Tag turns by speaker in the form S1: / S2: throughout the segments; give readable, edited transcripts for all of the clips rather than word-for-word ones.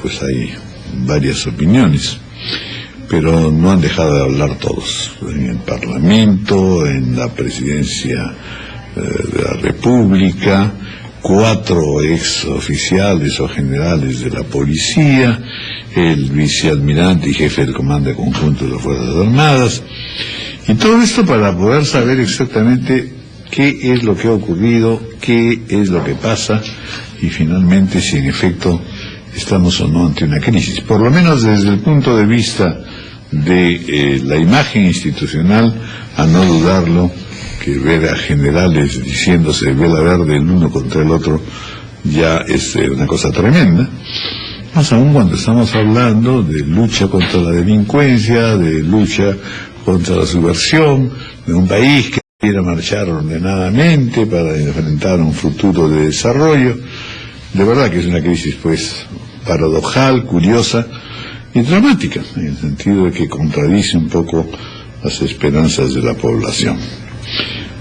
S1: pues hay varias opiniones, pero no han dejado de hablar todos, en el Parlamento, en la Presidencia de la República, 4 ex oficiales o generales de la policía, el vicealmirante y jefe del Comando Conjunto de las Fuerzas Armadas, y todo esto para poder saber exactamente qué es lo que ha ocurrido, qué es lo que pasa, y finalmente si en efecto estamos o no ante una crisis. Por lo menos desde el punto de vista de la imagen institucional, a no dudarlo, que ver a generales diciéndose vela verde el uno contra el otro ya es una cosa tremenda, más aún cuando estamos hablando de lucha contra la delincuencia, de lucha contra la subversión, de un país que quiera marchar ordenadamente para enfrentar un futuro de desarrollo. De verdad que es una crisis pues paradojal, curiosa y dramática, en el sentido de que contradice un poco las esperanzas de la población.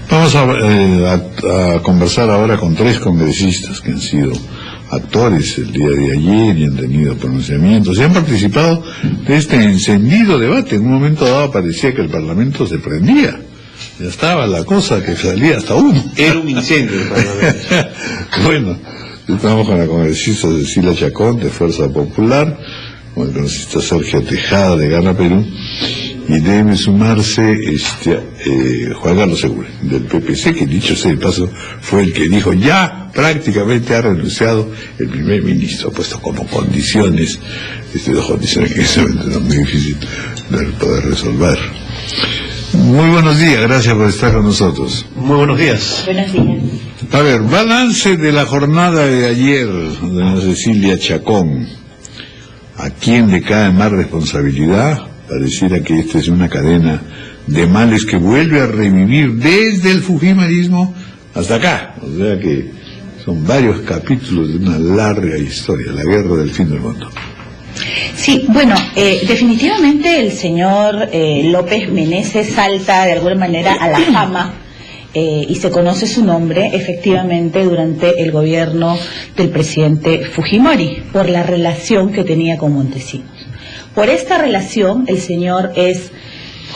S1: Vamos a conversar ahora con 3 congresistas que han sido actores el día de ayer y han tenido pronunciamientos y han participado de este encendido debate. En un momento dado parecía que el Parlamento se prendía, ya estaba la cosa que salía hasta humo.
S2: Era un incendio el Parlamento.
S1: Bueno, estamos con la congresista Cecilia Chacón de Fuerza Popular, con el congresista Sergio Tejada de Gana Perú, y debe sumarse Juan Carlos Segura del PPC, que dicho sea de paso fue el que dijo ya prácticamente ha renunciado el primer ministro, puesto como condiciones, 2 condiciones que en ese momento eran muy difícil de poder resolver. Muy buenos días, gracias por estar con nosotros.
S2: Muy buenos días.
S3: Buenos días.
S1: A ver, balance de la jornada de ayer, doña Cecilia Chacón. ¿A quién le cae más responsabilidad? Pareciera que esta es una cadena de males que vuelve a revivir desde el fujimorismo hasta acá. O sea que son varios capítulos de una larga historia, la guerra del fin del mundo.
S3: Sí, bueno, definitivamente el señor López Meneses salta de alguna manera a la fama y se conoce su nombre efectivamente durante el gobierno del presidente Fujimori por la relación que tenía con Montesinos. Por esta relación el señor es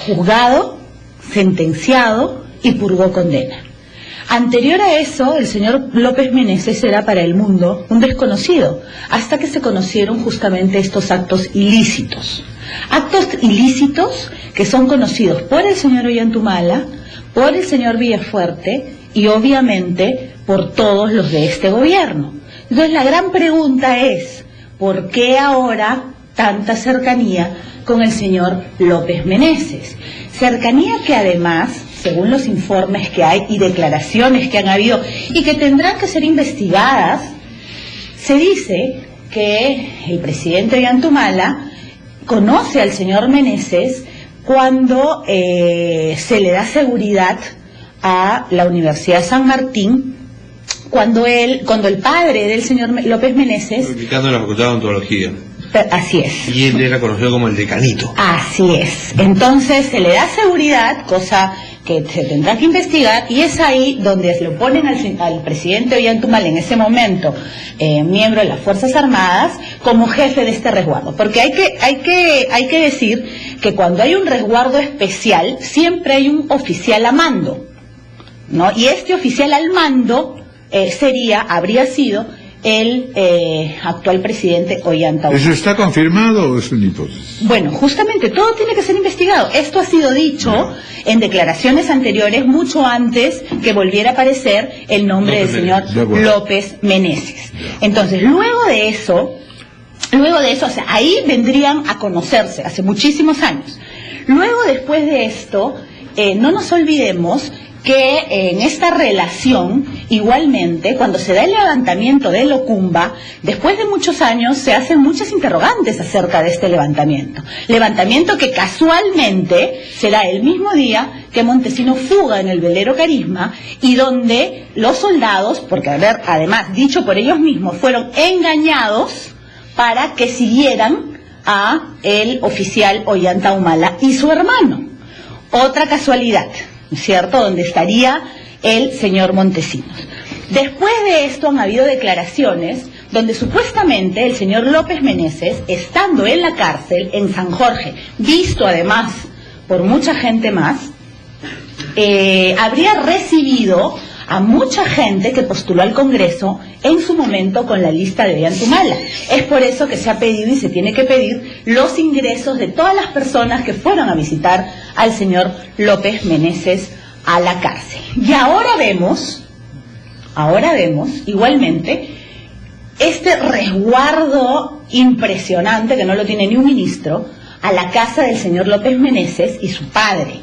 S3: juzgado, sentenciado y purgó condena. Anterior a eso, el señor López Meneses era para el mundo un desconocido, hasta que se conocieron justamente estos actos ilícitos. Actos ilícitos que son conocidos por el señor Ollantumala, por el señor Villafuerte y obviamente por todos los de este gobierno. Entonces la gran pregunta es, ¿por qué ahora tanta cercanía con el señor López Meneses? Cercanía que además, según los informes que hay y declaraciones que han habido y que tendrán que ser investigadas, se dice que el presidente Ollantumala conoce al señor Meneses cuando se le da seguridad a la Universidad San Martín, cuando el padre del señor López Meneses,
S2: Ubicando en la Facultad de Odontología.
S3: Así es.
S2: Y él era conocido como el decanito.
S3: Así es. Entonces se le da seguridad, cosa que se tendrá que investigar, y es ahí donde se lo ponen al presidente Ollantumala, en ese momento miembro de las Fuerzas Armadas, como jefe de este resguardo. Porque hay que decir que cuando hay un resguardo especial, siempre hay un oficial a mando, ¿no? Y este oficial al mando habría sido el actual presidente Ollanta.
S1: ¿Eso está confirmado o es una hipótesis?
S3: Bueno, justamente todo tiene que ser investigado. Esto ha sido dicho en declaraciones anteriores, mucho antes que volviera a aparecer el nombre del señor López Meneses. Entonces, luego de eso, o sea, ahí vendrían a conocerse hace muchísimos años. Luego, después de esto, no nos olvidemos que en esta relación, igualmente, cuando se da el levantamiento de Locumba, después de muchos años se hacen muchas interrogantes acerca de este levantamiento. Levantamiento que casualmente será el mismo día que Montesinos fuga en el velero Carisma y donde los soldados, porque además, dicho por ellos mismos, fueron engañados para que siguieran a el oficial Ollanta Humala y su hermano. Otra casualidad, ¿cierto?, donde estaría el señor Montesinos. Después de esto han habido declaraciones donde supuestamente el señor López Meneses, estando en la cárcel en San Jorge, visto además por mucha gente más, habría recibido a mucha gente que postuló al Congreso en su momento con la lista de Ollantumala. Es por eso que se ha pedido y se tiene que pedir los ingresos de todas las personas que fueron a visitar al señor López Meneses a la cárcel. Y ahora vemos igualmente este resguardo impresionante, que no lo tiene ni un ministro, a la casa del señor López Meneses y su padre.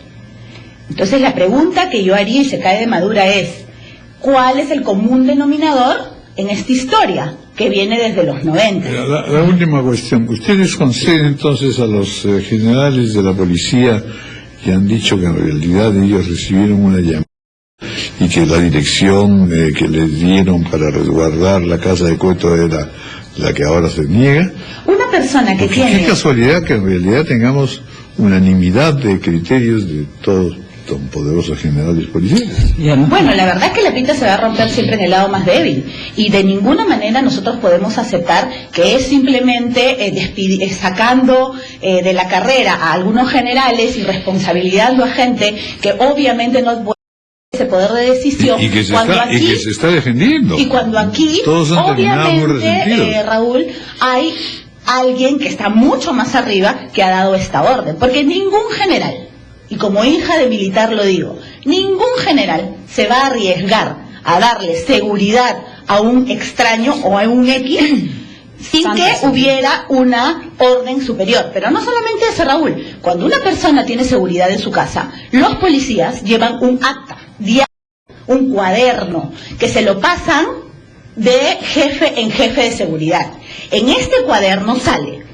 S3: Entonces la pregunta que yo haría y se cae de madura es: ¿cuál es el común denominador en esta historia que viene desde los 90?
S1: La última cuestión. ¿Ustedes conceden entonces a los generales de la policía que han dicho que en realidad ellos recibieron una llamada y que la dirección que les dieron para resguardar la casa de Cueto era la que ahora se niega?
S3: Una persona que
S1: Porque
S3: tiene...
S1: qué casualidad que en realidad tengamos unanimidad de criterios de todos tan poderosos generales policiales.
S3: Bueno, la verdad es que la pinta se va a romper siempre en el lado más débil, y de ninguna manera nosotros podemos aceptar que es simplemente sacando de la carrera a algunos generales y responsabilizando a gente que obviamente no puede ese poder de decisión,
S1: y que se está defendiendo.
S3: Y cuando aquí,
S1: todos han terminado muy
S3: obviamente,
S1: resentidos.
S3: Raúl, hay alguien que está mucho más arriba que ha dado esta orden, porque ningún general, y como hija de militar lo digo, ningún general se va a arriesgar a darle seguridad a un extraño o a un X sin que hubiera una orden superior. Pero no solamente eso, Raúl. Cuando una persona tiene seguridad en su casa, los policías llevan un acta diario, un cuaderno, que se lo pasan de jefe en jefe de seguridad. En este cuaderno sale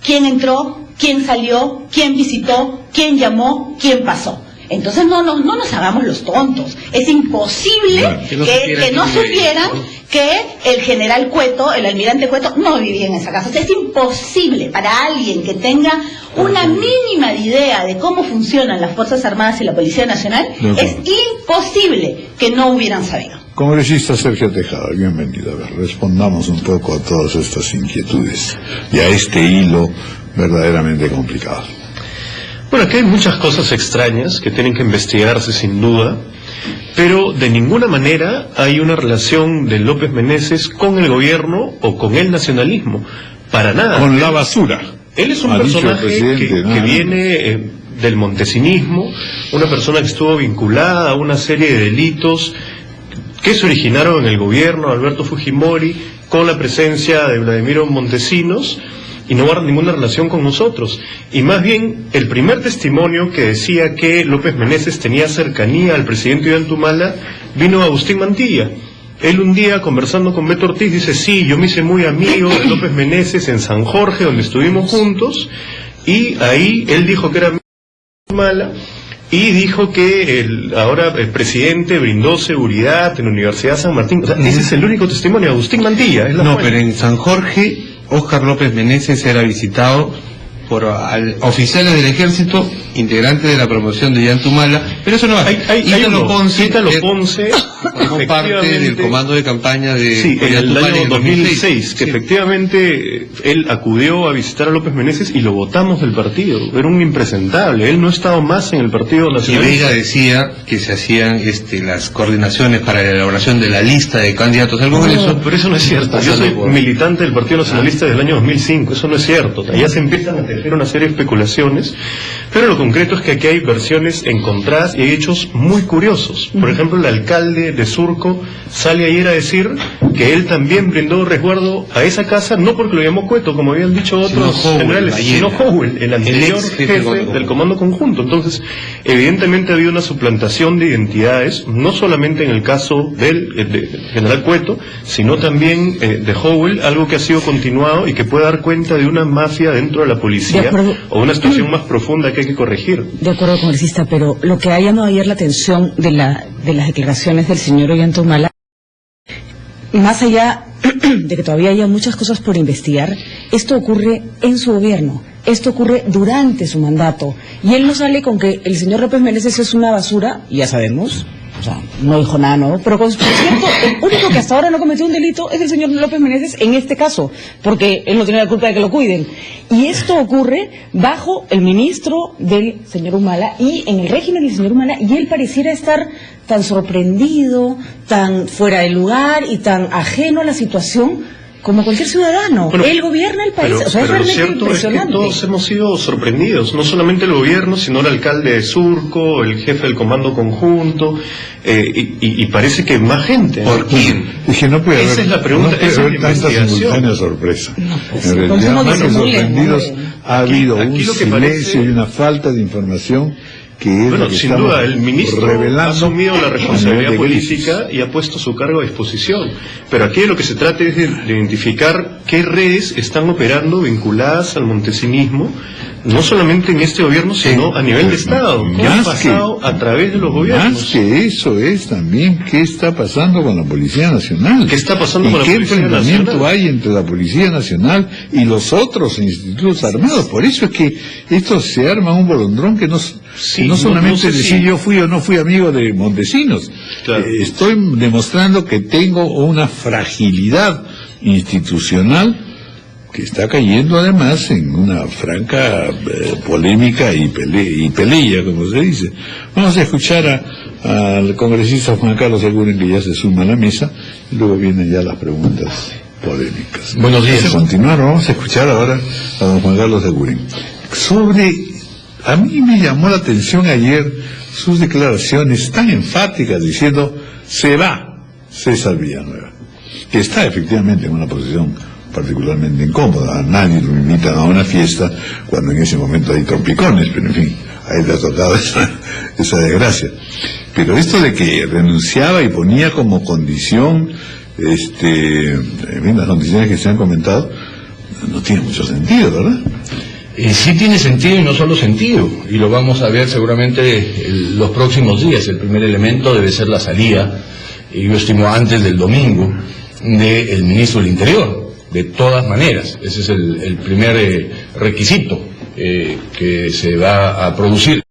S3: quién entró, quién salió, quién visitó, quién llamó, quién pasó. Entonces no nos hagamos los tontos. Es imposible que no supieran que el general Cueto, el almirante Cueto, no vivía en esa casa. O sea, es imposible para alguien que tenga una mínima idea de cómo funcionan las Fuerzas Armadas y la Policía Nacional, es imposible que no hubieran sabido.
S1: Congresista Sergio Tejada, bienvenido. A ver, respondamos un poco a todas estas inquietudes y a este hilo verdaderamente complicado.
S4: Bueno, aquí hay muchas cosas extrañas que tienen que investigarse sin duda, pero de ninguna manera hay una relación de López Meneses con el gobierno o con el nacionalismo. Para nada.
S1: Con la basura.
S4: Él es un personaje que viene del montesinismo, una persona que estuvo vinculada a una serie de delitos que se originaron en el gobierno de Alberto Fujimori con la presencia de Vladimiro Montesinos, y no guarda ninguna relación con nosotros. Y más bien, el primer testimonio que decía que López Meneses tenía cercanía al presidente Ollantumala vino Agustín Mantilla. Él un día, conversando con Beto Ortiz, dice: sí, yo me hice muy amigo de López Meneses en San Jorge, donde estuvimos juntos, y ahí él dijo que era Ollantumala, y dijo que ahora el presidente brindó seguridad en la Universidad San Martín. O sea, ese es el único testimonio, Agustín Mantilla.
S2: No, pero en San Jorge, Óscar López Meneses era visitado por oficiales del ejército, integrantes de la promoción de Ollantumala, pero eso no va.
S4: Ítalo Ponce
S2: formó parte del comando de campaña de
S4: sí, en el
S2: Ollantumala
S4: año 2006, que
S2: sí,
S4: efectivamente él acudió a visitar a López Meneses y lo votamos del partido. Era un impresentable, él no estaba más en el Partido
S2: Y
S4: Nacional.
S2: Veiga decía que se hacían las coordinaciones para la elaboración de la lista de candidatos al Congreso.
S4: No, pero eso no es cierto. Yo soy militante del Partido Nacionalista desde el año 2005, eso no es cierto. Ya se empiezan a tejer una serie de especulaciones, pero lo concreto es que aquí hay versiones encontradas y hay hechos muy curiosos. Por ejemplo, el alcalde de Surco sale ayer a decir que él también brindó resguardo a esa casa, no porque lo llamó Cueto, como habían dicho otros generales, sino Howell, el anterior jefe del Comando Conjunto. Entonces, evidentemente ha habido una suplantación de identidades, no solamente en el caso del general Cueto, sino también de Howell, algo que ha sido continuado y que puede dar cuenta de una mafia dentro de la policía o una situación más profunda que hay que corregir.
S5: De acuerdo, congresista, pero lo que ha llamado ayer la atención de las declaraciones del señor Ollantumala, más allá de que todavía haya muchas cosas por investigar, esto ocurre en su gobierno, esto ocurre durante su mandato, y él no sale con que el señor López Meneses es una basura, ya sabemos sea, no dijo nada nuevo, pero por cierto, el único que hasta ahora no cometió un delito es el señor López Meneses en este caso, porque él no tiene la culpa de que lo cuiden. Y esto ocurre bajo el ministro del señor Humala y en el régimen del señor Humala, y él pareciera estar tan sorprendido, tan fuera de lugar y tan ajeno a la situación como cualquier ciudadano.
S4: Bueno,
S5: él gobierna el país.
S4: Pero,
S5: o sea, es
S4: pero lo
S5: realmente
S4: cierto es que
S5: impresionante.
S4: todos hemos sido sorprendidos, no solamente el gobierno, sino el alcalde de Surco, el jefe del comando conjunto, y parece que más gente.
S2: ¿Por quién?
S1: Dije, no puede
S4: Esa
S1: haber,
S4: es la pregunta,
S1: no puede
S4: esa es
S1: haber
S4: la
S1: tanta
S4: investigación.
S1: simultánea sorpresa.
S5: pues,
S1: En realidad,
S5: consumo
S1: más que
S5: disimulen,
S1: sorprendidos,
S5: ¿no?
S1: ha habido
S4: Aquí
S1: un
S4: lo que
S1: silencio
S4: parece-
S1: y una falta de información que es
S4: Bueno,
S1: lo que
S4: sin
S1: estamos
S4: duda, el ministro ha
S1: revelando
S4: asumido la
S1: a
S4: responsabilidad
S1: nivel de crisis.
S4: política y ha puesto su cargo a disposición. Pero aquí de lo que se trata es de identificar qué redes están operando vinculadas al montesinismo, no solamente en este gobierno, sino a nivel de Estado. ¿Qué ha
S1: Más
S4: pasado
S1: que-
S4: a través de los
S1: Más
S4: gobiernos?
S1: que eso es también qué está pasando con la Policía Nacional.
S4: ¿Qué está pasando
S1: ¿Y
S4: con la
S1: qué
S4: Policía
S1: enfrentamiento
S4: Nacional?
S1: hay entre la Policía Nacional y los otros institutos armados? Por eso es que esto se arma un bolondrón que no,
S4: Sí,
S1: que no
S4: no
S1: solamente
S4: sé
S1: decir
S4: si-
S1: yo fui o no fui amigo de Montesinos.
S4: Claro.
S1: Estoy demostrando que tengo una fragilidad institucional que está cayendo además en una franca polémica y pelea, como se dice. Vamos a escuchar al congresista Juan Carlos Seguren, que ya se suma a la mesa, y luego vienen ya las preguntas polémicas.
S6: Buenos días.
S1: Vamos a continuar, vamos a escuchar ahora a don Juan Carlos Seguren. A mí me llamó la atención ayer sus declaraciones tan enfáticas diciendo, se va César Villanueva, que está efectivamente en una posición particularmente incómoda. A nadie lo invitan a una fiesta cuando en ese momento hay trompicones, pero en fin, a él le ha tocado esa desgracia. Pero esto de que renunciaba y ponía como condición, en fin, las condiciones que se han comentado, no tiene mucho sentido, ¿verdad?
S6: Sí tiene sentido y no solo sentido, y lo vamos a ver seguramente los próximos días. El primer elemento debe ser la salida, y yo estimo antes del domingo, del ministro del Interior, de todas maneras. Ese es el primer requisito que se va a producir.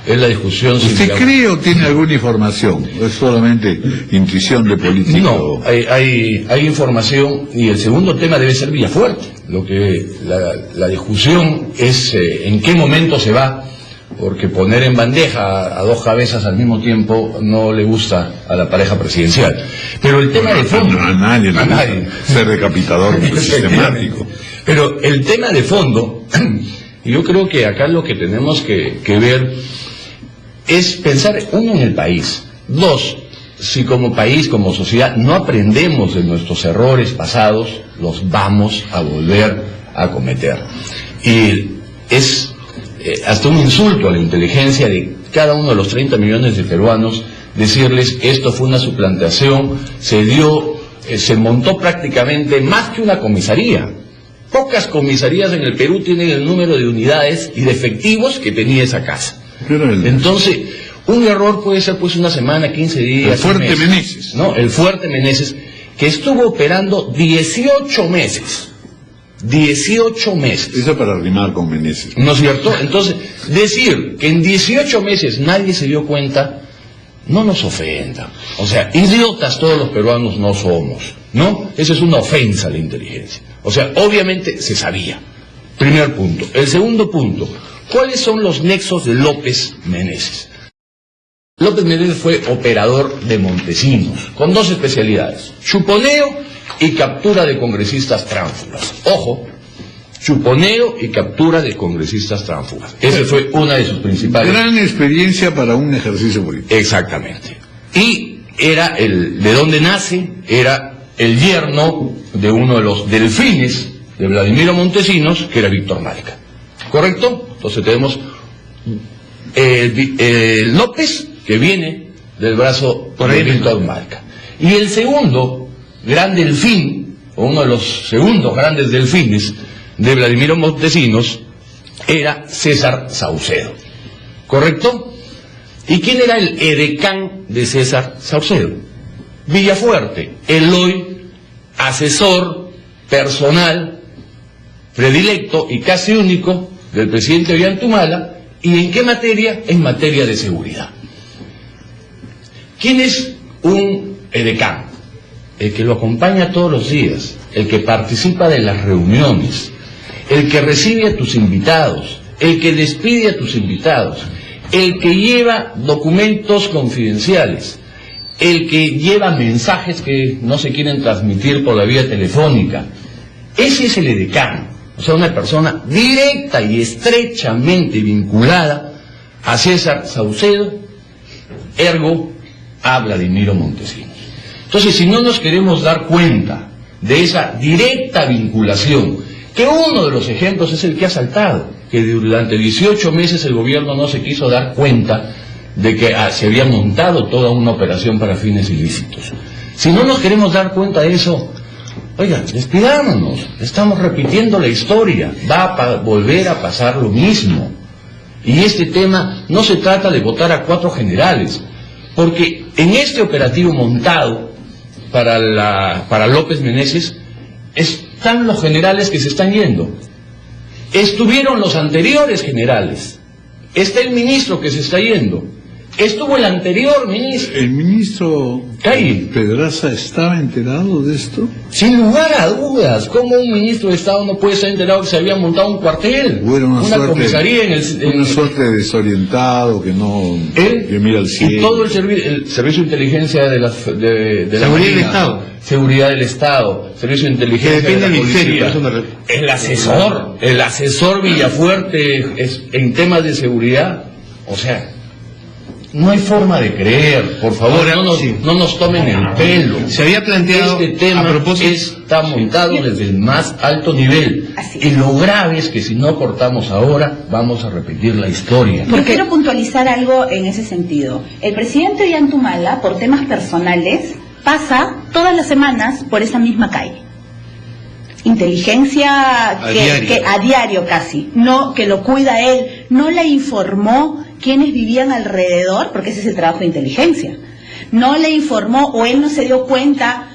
S6: Es la discusión... si
S1: ¿Usted
S6: digamos,
S1: cree o tiene alguna información? ¿O es solamente intuición de política?
S6: No, hay información, y el segundo tema debe ser Villafuerte. Lo que la discusión es en qué momento se va, porque poner en bandeja a dos cabezas al mismo tiempo no le gusta a la pareja presidencial. Pero el tema de fondo...
S1: A nadie le
S6: a
S1: gusta
S6: nadie.
S1: ser decapitador sistemático.
S6: Pero el tema de fondo, yo creo que acá lo que tenemos que ver es pensar, uno, en el país. Dos, si como país, como sociedad, no aprendemos de nuestros errores pasados, los vamos a volver a cometer. Y es hasta un insulto a la inteligencia de cada uno de los 30 millones de peruanos decirles esto fue una suplantación, se montó prácticamente más que una comisaría. Pocas comisarías en el Perú tienen el número de unidades y de efectivos que tenía esa casa. Entonces, un error puede ser pues una semana, 15 días.
S1: El Fuerte
S6: un mes,
S1: Meneses.
S6: ¿no? El Fuerte Meneses, que estuvo operando 18 meses. 18 meses.
S1: Eso para arrimar con Meneses.
S6: ¿No es cierto? Entonces, decir que en 18 meses nadie se dio cuenta, no nos ofenda. O sea, idiotas todos los peruanos no somos, ¿no? Esa es una ofensa a la inteligencia. O sea, obviamente se sabía. Primer punto. El segundo punto, ¿cuáles son los nexos de López Meneses? López Meneses fue operador de Montesinos, con dos especialidades: chuponeo y captura de congresistas tránsfugas. Ojo, chuponeo y captura de congresistas tránsfugas. Esa fue una de sus principales...
S1: Gran experiencia para un ejercicio político.
S6: Exactamente. Y era ¿de dónde nace? Era el yerno de uno de los delfines de Vladimiro Montesinos, que era Víctor Malca. ¿Correcto? Entonces tenemos López, que viene del brazo de Víctor Malca. Y el segundo gran delfín, o uno de los segundos grandes delfines de Vladimiro Montesinos, era César Saucedo. ¿Correcto? ¿Y quién era el edecán de César Saucedo? Villafuerte, el hoy asesor personal, predilecto y casi único del presidente Ollanta Humala. ¿Y en qué materia? En materia de seguridad. ¿Quién es un edecán? El que lo acompaña todos los días, el que participa de las reuniones, el que recibe a tus invitados, el que despide a tus invitados, el que lleva documentos confidenciales, el que lleva mensajes que no se quieren transmitir por la vía telefónica. Ese es el edecán, o sea, una persona directa y estrechamente vinculada a César Saucedo, ergo a Vladimiro Montesinos. Entonces, si no nos queremos dar cuenta de esa directa vinculación, que uno de los ejemplos es el que ha saltado, que durante 18 meses el gobierno no se quiso dar cuenta de que se había montado toda una operación para fines ilícitos. Si no nos queremos dar cuenta de eso, oigan, despidámonos, estamos repitiendo la historia, va a volver a pasar lo mismo. Y este tema no se trata de votar a 4 generales, porque en este operativo montado para López Meneses están los generales que se están yendo. Estuvieron los anteriores generales. Está el ministro que se está yendo. Estuvo el anterior ministro.
S1: ¿El ministro Pedraza estaba enterado de esto?
S6: Sin lugar a dudas. ¿Cómo un ministro de Estado no puede estar enterado que se había montado un cuartel?
S1: Una
S6: comisaría
S1: una suerte de desorientado que no... que mira al cielo.
S6: Y todo el servicio de inteligencia de la
S2: Seguridad del Estado.
S6: Seguridad del Estado, servicio de inteligencia
S2: depende
S6: de la
S2: del
S6: policía.
S2: ministerio.
S6: El asesor Villafuerte en temas de seguridad. O sea, no hay forma de creer, por favor. Ahora, no nos tomen el pelo.
S2: Se había planteado
S6: este tema
S2: a propósito,
S6: está montado desde el más alto nivel. Y lo grave es que si no cortamos ahora, vamos a repetir la historia.
S3: Yo quiero puntualizar algo en ese sentido. El presidente Ollantumala, por temas personales, pasa todas las semanas por esa misma calle. Inteligencia que a diario casi, no, que lo cuida él, no le informó quiénes vivían alrededor, porque ese es el trabajo de inteligencia. No le informó, o él no se dio cuenta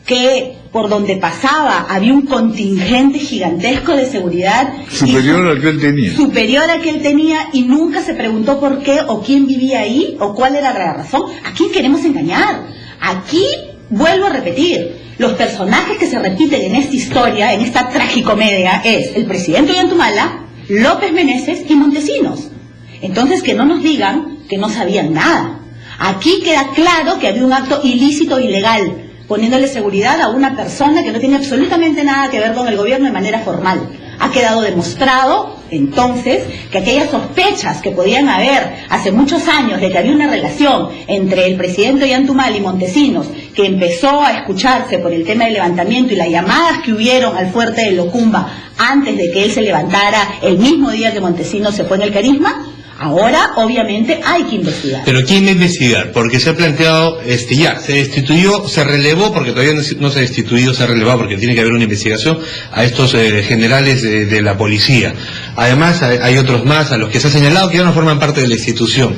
S3: que por donde pasaba había un contingente gigantesco de seguridad
S1: superior al que él tenía.
S3: Superior al que él tenía, y nunca se preguntó por qué o quién vivía ahí o cuál era la razón. ¿A quién queremos engañar? Aquí vuelvo a repetir, los personajes que se repiten en esta historia, en esta tragicomedia, es el presidente Ollantumala, López Meneses y Montesinos. Entonces, que no nos digan que no sabían nada. Aquí queda claro que había un acto ilícito e ilegal, poniéndole seguridad a una persona que no tiene absolutamente nada que ver con el gobierno de manera formal. Ha quedado demostrado, entonces, que aquellas sospechas que podían haber hace muchos años de que había una relación entre el presidente Ollantumala y Montesinos, que empezó a escucharse por el tema del levantamiento y las llamadas que hubieron al fuerte de Locumba antes de que él se levantara el mismo día que Montesinos se fue en el Carisma, ahora, obviamente, hay que investigar.
S2: Pero ¿quién va a investigar? Porque se ha planteado, ya, se destituyó, se relevó, porque todavía no se ha destituido, se ha relevado, porque tiene que haber una investigación a estos generales de la policía. Además, hay otros más a los que se ha señalado que ya no forman parte de la institución.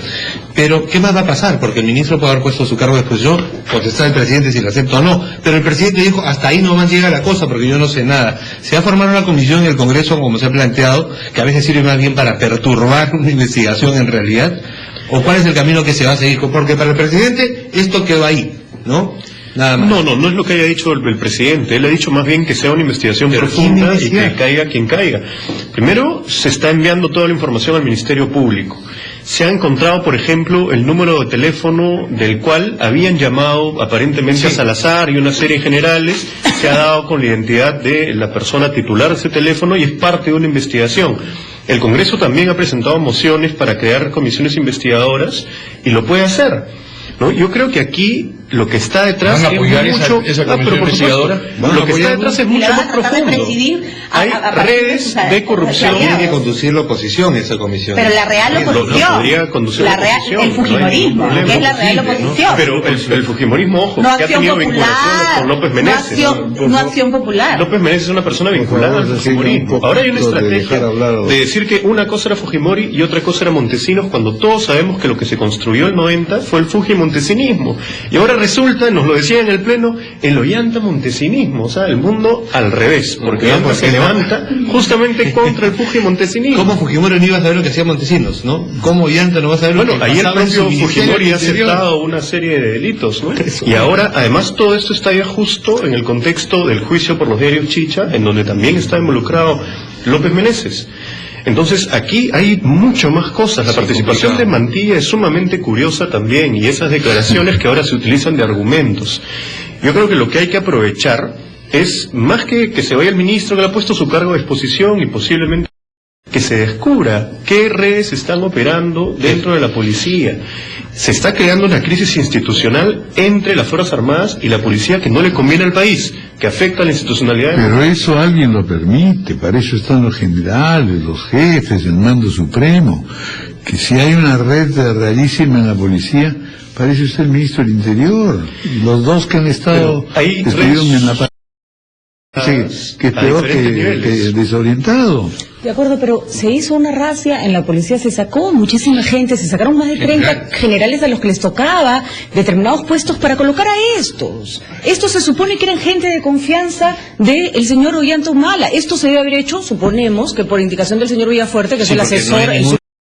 S2: Pero, ¿qué más va a pasar? Porque el ministro puede haber puesto su cargo de exposición, contestar al presidente si lo acepta o no. Pero el presidente dijo, hasta ahí nomás llega la cosa, porque yo no sé nada. Se va a formar una comisión en el Congreso, como se ha planteado, que a veces sirve más bien para perturbar una investigación en realidad, o cuál es el camino que se va a seguir, porque para el presidente esto quedó ahí, ¿no? Nada más.
S4: No es lo que haya dicho el presidente. Él ha dicho más bien que sea una investigación profunda y que caiga quien caiga. Primero, se está enviando toda la información al Ministerio Público. Se ha encontrado, por ejemplo, el número de teléfono del cual habían llamado aparentemente a Salazar y una serie de generales. Se ha dado con la identidad de la persona titular de ese teléfono y es parte de una investigación. El Congreso también ha presentado mociones para crear comisiones investigadoras y lo puede hacer, ¿no? Yo creo que aquí lo que está detrás
S6: ¿van a apoyar
S4: es mucho,
S6: esa comisión investigadora?
S4: Lo que está detrás es mucho más profundo. Hay redes de corrupción.
S2: Tiene que conducir la oposición esa comisión.
S3: Pero la real oposición.
S4: Lo podría conducir la oposición.
S3: El fujimorismo, que es la real oposición.
S4: ¿No? Pero el fujimorismo, ojo,
S3: no
S4: que ha tenido vinculaciones con López Meneses.
S3: No acción popular.
S4: López Meneses es una persona vinculada al fujimorismo. Ahora hay una estrategia de decir que una cosa era Fujimori y otra cosa era Montesinos, cuando todos sabemos que lo que se construyó en el 90 fue el fujimontesinismo. Y ahora resulta, nos lo decía en el pleno, el Ollanta montesinismo, o sea, el mundo al revés, porque Ollanta se levanta justamente contra el Fujimontesinismo.
S2: ¿Cómo Fujimori no iba a saber lo que hacía Montesinos, no? ¿Cómo Ollanta no va a saber lo que pasaba?
S4: Bueno, ayer propio Fujimori ha
S2: interior?
S4: aceptado una serie de delitos, ¿no? Y ahora, además, todo esto está ya justo en el contexto del juicio por los diarios Chicha, en donde también está involucrado López Meneses. Entonces, aquí hay mucho más cosas. La participación de Mantilla es sumamente curiosa también, y esas declaraciones que ahora se utilizan de argumentos. Yo creo que lo que hay que aprovechar es, más que se vaya el ministro que le ha puesto su cargo a disposición y posiblemente que se descubra qué redes están operando dentro de la policía. Se está creando una crisis institucional entre las Fuerzas Armadas y la policía que no le conviene al país, que afecta a la institucionalidad.
S1: Pero eso alguien lo permite, para eso están los generales, los jefes, el mando supremo. Que si hay una red rarísima en la policía, para eso está el ministro del Interior. Y los dos que han estado estuvieron en la que es peor que desorientado.
S5: De acuerdo, pero se hizo una razzia en la policía, se sacó muchísima gente, se sacaron más de 30 generales a los que les tocaba determinados puestos para colocar a estos. Estos se supone que eran gente de confianza del señor Ollanta Humala. Esto se debe haber hecho, suponemos, que por indicación del señor Villafuerte, que es el asesor,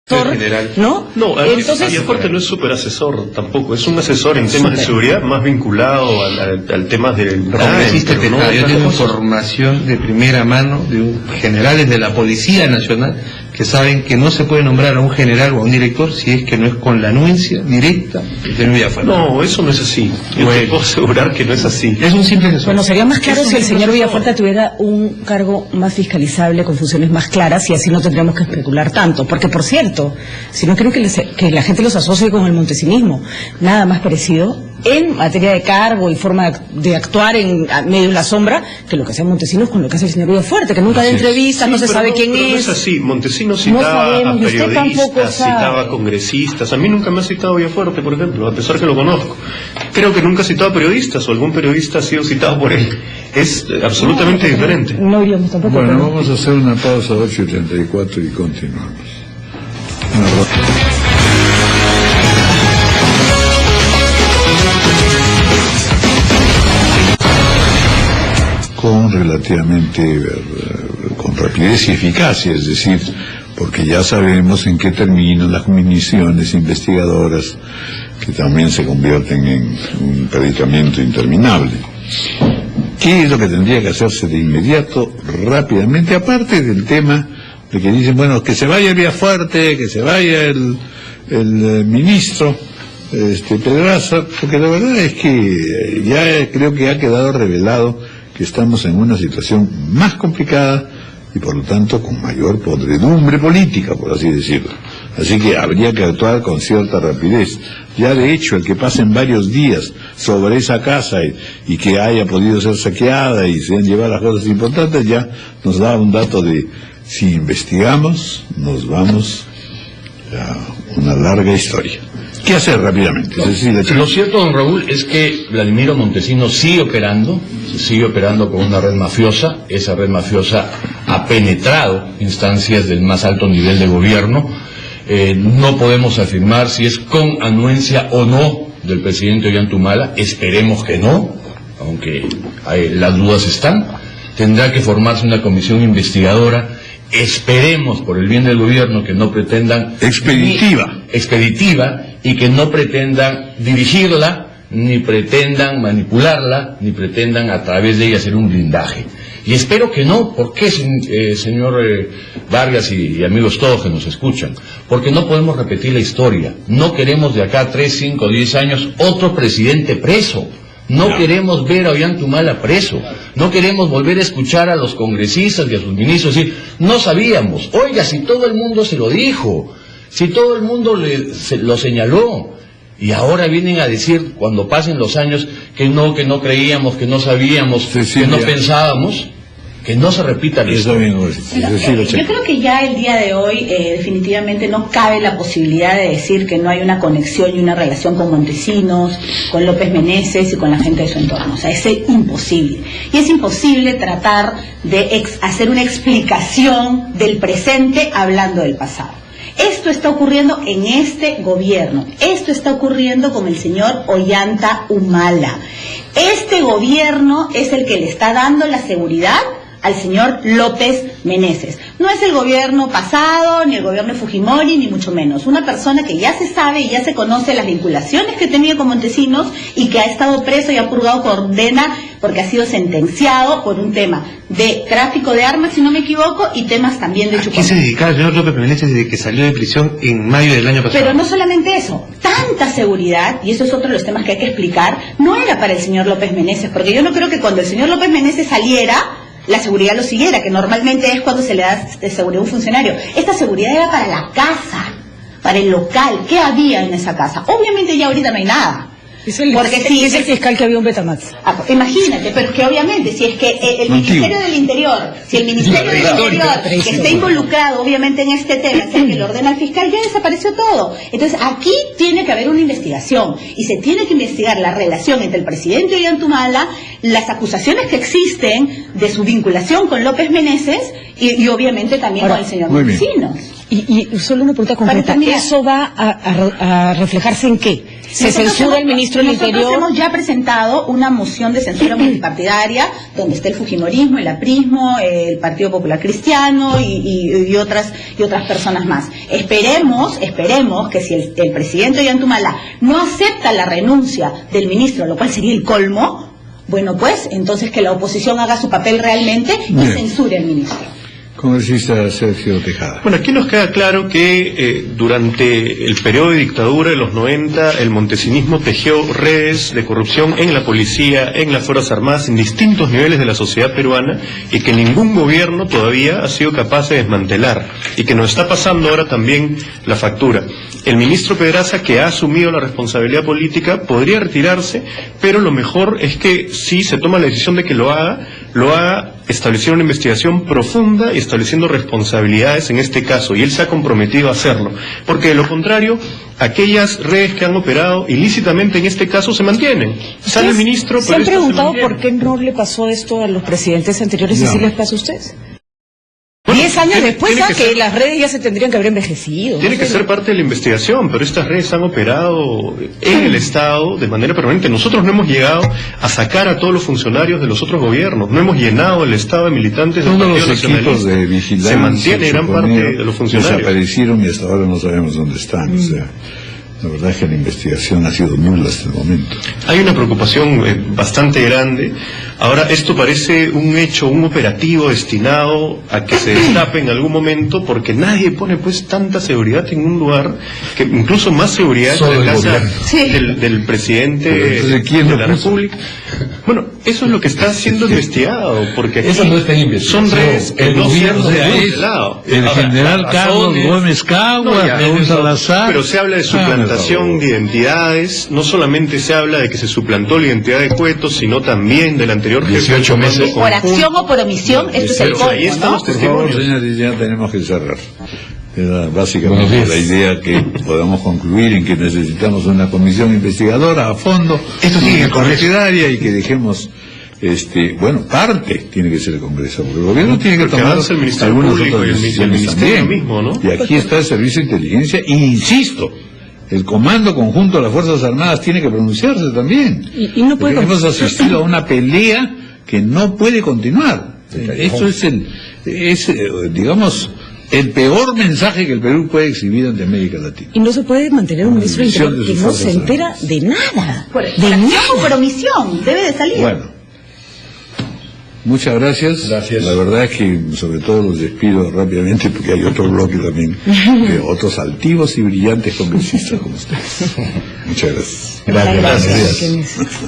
S2: general.
S5: ¿no?
S4: No,
S5: entonces
S4: Villafuerte no es superasesor tampoco, es un asesor en temas de seguridad más vinculado al tema del
S2: yo tengo información de primera mano de generales de la Policía Nacional que saben que no se puede nombrar a un general o a un director si es que no es con la anuencia directa del Villafuerte.
S4: No, eso no es así. Yo te puedo asegurar que no es así.
S2: Es un simple asesor.
S5: Bueno, sería más claro si el señor Villafuerte tuviera un cargo más fiscalizable, con funciones más claras, y así no tendríamos que especular tanto. Porque, por cierto, si no creen que la gente los asocie con el montesinismo, nada más parecido en materia de cargo y forma de actuar en medio de la sombra que lo que hace Montesinos con lo que hace el señor Villafuerte, que nunca da entrevistas, no se sabe quién es.
S4: No es así. Montesinos citaba a periodistas, citaba a congresistas. A mí nunca me ha citado Villafuerte, por ejemplo, a pesar que lo conozco. Creo que nunca ha citado a periodistas, o algún periodista ha sido citado por él. Es absolutamente diferente.
S5: No iríamos tampoco.
S1: Bueno, vamos a hacer una pausa, 8:34, y continuamos. Con relativamente, con rapidez y eficacia, es decir, porque ya sabemos en qué terminan las comisiones investigadoras, que también se convierten en un predicamento interminable. ¿Qué es lo que tendría que hacerse de inmediato, rápidamente, aparte del tema de que dicen, bueno, que se vaya Villafuerte, que se vaya el ministro Pedraza? Porque la verdad es que ya creo que ha quedado revelado que estamos en una situación más complicada y por lo tanto con mayor podredumbre política, por así decirlo. Así que habría que actuar con cierta rapidez. Ya de hecho, el que pasen varios días sobre esa casa y que haya podido ser saqueada y se han llevado las cosas importantes, ya nos da un dato de, si investigamos, nos vamos a una larga historia. ¿Qué hacer rápidamente?
S6: Lo cierto, don Raúl, es que Vladimiro Montesinos sigue operando con una red mafiosa. Esa red mafiosa ha penetrado instancias del más alto nivel de gobierno. No podemos afirmar si es con anuencia o no del presidente Ollanta Humala. Esperemos que no, aunque las dudas están. Tendrá que formarse una comisión investigadora. Esperemos, por el bien del gobierno, que no pretendan... expeditiva, y que no pretendan dirigirla, ni pretendan manipularla, ni pretendan a través de ella hacer un blindaje. Y espero que no. ¿Por qué, señor Vargas y amigos todos que nos escuchan? Porque no podemos repetir la historia. No queremos de acá a 3, 5, 10 años otro presidente preso. No queremos ver a Ollanta Humala preso. No queremos volver a escuchar a los congresistas y a sus ministros decir, no sabíamos. Oiga, si todo el mundo se lo dijo, si todo el mundo lo señaló, y ahora vienen a decir, cuando pasen los años, que no creíamos, que no sabíamos, que no pensábamos. Que no se repita eso.
S3: Yo creo que ya el día de hoy definitivamente no cabe la posibilidad de decir que no hay una conexión y una relación con Montesinos, con López Meneses y con la gente de su entorno. O sea, es imposible. Y es imposible tratar de hacer una explicación del presente hablando del pasado. Esto está ocurriendo en este gobierno. Esto está ocurriendo con el señor Ollanta Humala. Este gobierno es el que le está dando la seguridad al señor López Meneses. No es el gobierno pasado, ni el gobierno de Fujimori, ni mucho menos. Una persona que ya se sabe y ya se conoce las vinculaciones que tenía con Montesinos y que ha estado preso y ha purgado condena porque ha sido sentenciado por un tema de tráfico de armas, si no me equivoco, y temas también de
S2: ¿A qué
S3: chupones.
S2: se dedicaba el señor López Meneses desde que salió de prisión en mayo del año pasado?
S3: Pero no solamente eso, tanta seguridad, y eso es otro de los temas que hay que explicar, no era para el señor López Meneses, porque yo no creo que cuando el señor López Meneses saliera, la seguridad lo siguiera, que normalmente es cuando se le da seguridad a un funcionario. Esta seguridad era para la casa, para el local. ¿Qué había en esa casa? Obviamente ya ahorita no hay nada. Porque si
S5: es el fiscal que había un Betamax.
S3: Imagínate, pero es que obviamente si es que el Ministerio del Interior, si el Ministerio del Interior que está involucrado obviamente en este tema, es el que le ordena al fiscal, ya desapareció todo. Entonces aquí tiene que haber una investigación y se tiene que investigar la relación entre el presidente Ollanta Humala, las acusaciones que existen de su vinculación con López Meneses y obviamente también con el señor Montesinos.
S5: Y solo una pregunta concreta, ¿eso va a reflejarse en qué? ¿Se censura el ministro del Interior?
S3: Nosotros hemos ya presentado una moción de censura multipartidaria, donde está el fujimorismo, el aprismo, el Partido Popular Cristiano y otras personas más. Esperemos que si el presidente Ollanta Humala no acepta la renuncia del ministro, lo cual sería el colmo, bueno pues, entonces que la oposición haga su papel realmente y censure al ministro.
S1: Congresista Sergio Tejada.
S4: Bueno, aquí nos queda claro que durante el periodo de dictadura de los 90, el montesinismo tejió redes de corrupción en la policía, en las Fuerzas Armadas, en distintos niveles de la sociedad peruana, y que ningún gobierno todavía ha sido capaz de desmantelar, y que nos está pasando ahora también la factura. El ministro Pedraza, que ha asumido la responsabilidad política, podría retirarse, pero lo mejor es que si se toma la decisión de que lo haga estableciendo una investigación profunda y estableciendo responsabilidades en este caso, y él se ha comprometido a hacerlo, porque de lo contrario, aquellas redes que han operado ilícitamente en este caso se mantienen. Sale el ministro,
S5: ¿Se
S4: pero
S5: han preguntado
S4: se
S5: por qué no le pasó esto a los presidentes anteriores y sí les pasó a ustedes?
S4: Bueno,
S5: 10 años después,
S4: tiene
S5: que las redes ya se tendrían que haber envejecido.
S4: Tiene que ser parte de la investigación, pero estas redes han operado en el Estado de manera permanente. Nosotros no hemos llegado a sacar a todos los funcionarios de los otros gobiernos, no hemos llenado el Estado de militantes del
S1: Todos
S4: Partido
S1: los equipos de vigilancia
S4: se mantiene gran parte de los funcionarios.
S1: Desaparecieron y hasta ahora no sabemos dónde están. O sea, la verdad es que la investigación ha sido nula hasta el momento.
S4: Hay una preocupación bastante grande. Ahora, esto parece un hecho, un operativo destinado a que se destape en algún momento, porque nadie pone pues tanta seguridad en un lugar, que incluso más seguridad en la casa del presidente de la República. Bueno, eso es lo que está siendo investigado, porque aquí
S6: eso no está investigado.
S4: Son redes que no se han desmantelado.
S7: El general Carlos Gómez Cagua, Salazar.
S4: Pero se habla de suplantación de identidades, no solamente se habla de que se suplantó la identidad de Cueto, sino también del anterior jefe
S6: 18 meses.
S3: Por acción o por omisión, esto es el colmo,
S4: ahí están los
S1: Por favor,
S4: testimonios.
S1: señores, ya tenemos que cerrar. Era básicamente la idea que podamos concluir en que necesitamos una comisión investigadora a fondo,
S2: Esto sigue en el Congreso.
S1: partidaria, y que dejemos, parte tiene que ser el Congreso, porque el gobierno tiene que
S4: Porque
S1: tomar
S4: avanza el Ministerio
S1: algunas
S4: Público
S1: otras
S4: y el
S1: decisiones
S4: Ministerio
S1: también.
S4: mismo, ¿no?
S1: Y aquí está el Servicio de Inteligencia, e insisto, el Comando Conjunto de las Fuerzas Armadas tiene que pronunciarse también.
S5: Y no puede
S1: Porque hemos asistido a una pelea que no puede continuar. Esto es digamos, el peor mensaje que el Perú puede exhibir ante América Latina.
S5: Y no se puede mantener un ministro del Interior que no se entera de nada.
S3: Por acción o por omisión, debe de salir.
S1: Bueno, muchas gracias. La verdad es que sobre todo los despido rápidamente, porque hay otro bloque también de otros altivos y brillantes congresistas como ustedes. Muchas gracias.
S5: Gracias.